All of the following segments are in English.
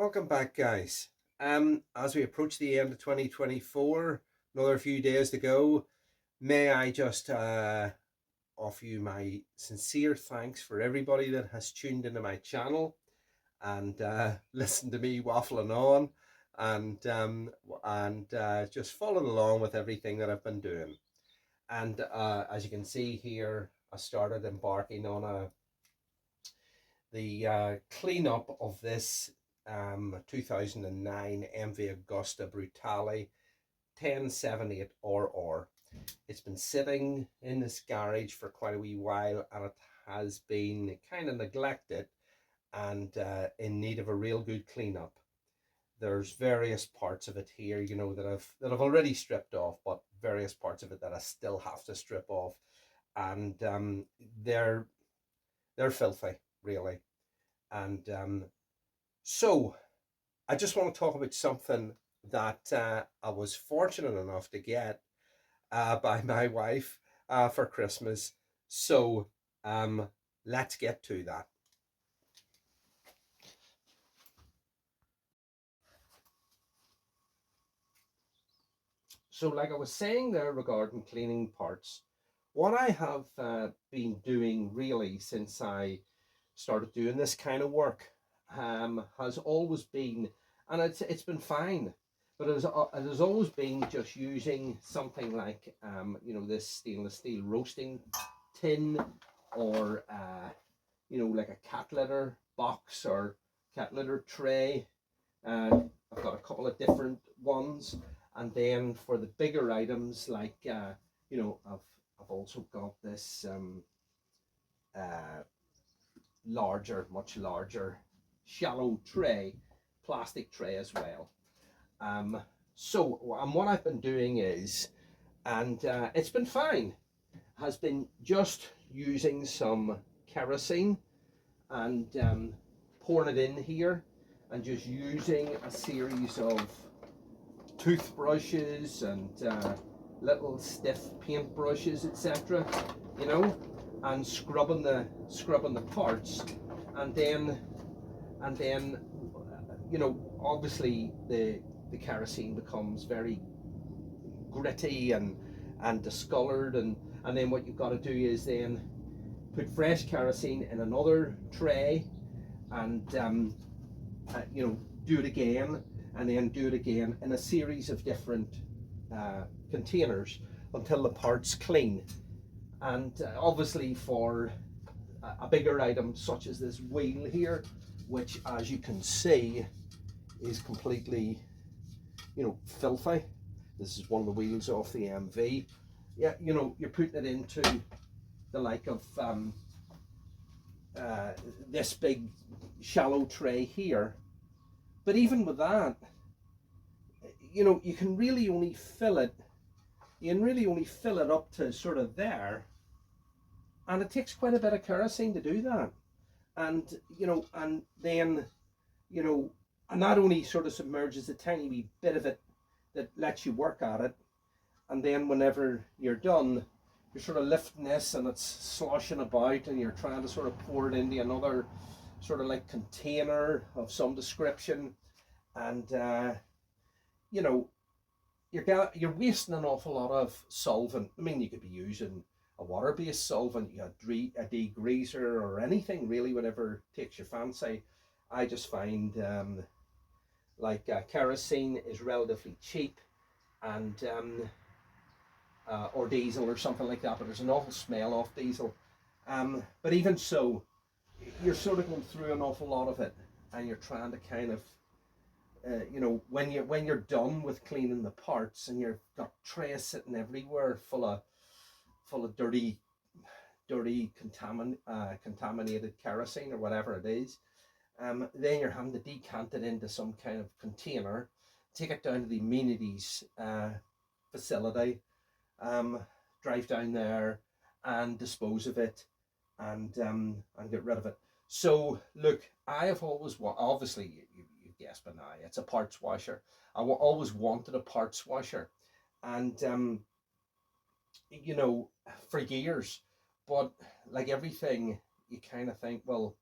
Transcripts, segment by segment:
Welcome back, guys. As we approach the end of 2024, another few days to go, may I just offer you my sincere thanks for everybody that has tuned into my channel and listened to me waffling on and just following along with everything that I've been doing. And as you can see here, I started embarking on the cleanup of this 2009 MV Agusta Brutale 1078RR. It's been sitting in this garage for quite a wee while, and it has been kind of neglected and in need of a real good cleanup. There's various parts of it here, you know, that I've already stripped off, but various parts of it that I still have to strip off, and they're filthy, really. And so I just want to talk about something that I was fortunate enough to get by my wife for Christmas. So let's get to that. So like I was saying there regarding cleaning parts, what I have been doing really since I started doing this kind of work has always been, and it's been fine, but it has always been just using something like you know, this stainless steel roasting tin, or you know, like a cat litter box or cat litter tray. I've got a couple of different ones, and then for the bigger items, like you know, I've also got this much larger, shallow tray, plastic tray as well. So what I've been doing is, and it's been fine, has been just using some kerosene and pouring it in here, and just using a series of toothbrushes and little stiff paint brushes, etc., you know, and scrubbing the parts, and then you know, obviously the kerosene becomes very gritty and discolored, and then what you've got to do is then put fresh kerosene in another tray, and you know, do it again, and then do it again in a series of different containers until the part's clean. And obviously for a bigger item such as this wheel here, which as you can see is completely, you know, filthy. This is one of the wheels off the MV. Yeah, you know, you're putting it into the like of this big shallow tray here. But even with that, you know, you can really only fill it up to sort of there, and it takes quite a bit of kerosene to do that. And you know, and then, you know, and that only sort of submerges a tiny wee bit of it that lets you work at it, and then whenever you're done, you're sort of lifting this and it's sloshing about, and you're trying to sort of pour it into another sort of like container of some description, and you know, you're wasting an awful lot of solvent. I mean, you could be using a water-based solvent, a degreaser, or anything really, whatever takes your fancy. I just find like kerosene is relatively cheap, and or diesel or something like that, but there's an awful smell off diesel. But even so, you're sort of going through an awful lot of it, and you're trying to kind of you know, when you're done with cleaning the parts, and you've got trays sitting everywhere full of dirty contaminated kerosene or whatever it is, then you're having to decant it into some kind of container, take it down to the amenities facility, drive down there and dispose of it, and get rid of it. So look, I have always, obviously you guessed by now, it's a parts washer. I always wanted a parts washer, and you know, for years. But like everything, you kind of think, well,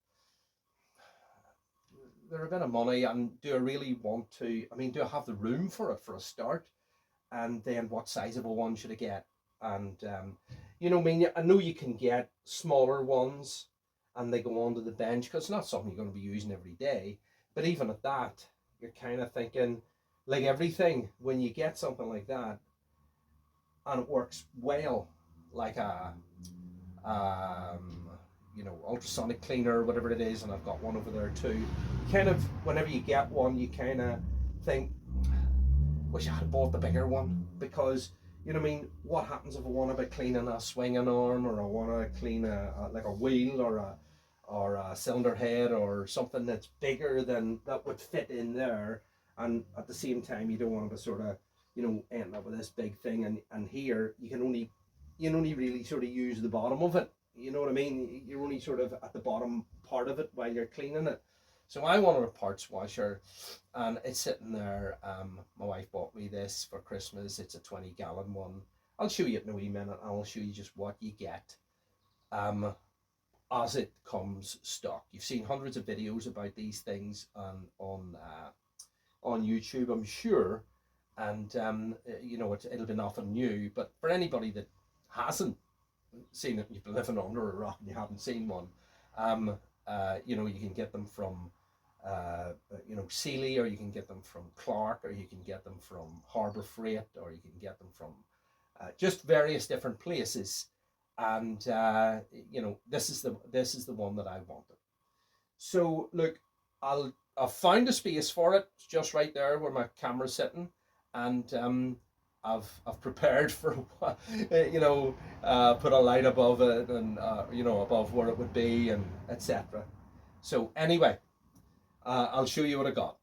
they're a bit of money, and do I really want to? I mean, do I have the room for it for a start? And then what size of a one should I get? And I mean, I know you can get smaller ones, and they go onto the bench because it's not something you're going to be using every day. But even at that, you're kind of thinking, like everything, when you get something like that, and it works well, like a ultrasonic cleaner, whatever it is, and I've got one over there too. Kind of, whenever you get one, you kind of think, wish I had bought the bigger one, because you know what I mean. What happens if I want to be cleaning a swinging arm, or I want to clean like a wheel, or a cylinder head, or something that's bigger than that would fit in there, and at the same time you don't want to sort of end up with this big thing, and here you can only really sort of use the bottom of it. You know what I mean? You're only sort of at the bottom part of it while you're cleaning it. So I wanted a parts washer, and it's sitting there. My wife bought me this for Christmas. It's a 20-gallon one. I'll show you it in a wee minute. I'll show you just what you get as it comes stock. You've seen hundreds of videos about these things on YouTube, I'm sure, and it'll be nothing new. But for anybody that hasn't seen it, you've been living under a rock and you haven't seen one, you can get them from Sealy, or you can get them from Clark, or you can get them from Harbour Freight, or you can get them from just various different places. And this is the one that I wanted. So look, I've found a space for it. It's just right there where my camera's sitting, and I've prepared for put a light above it, and above where it would be, and etc. So anyway, I'll show you what I got.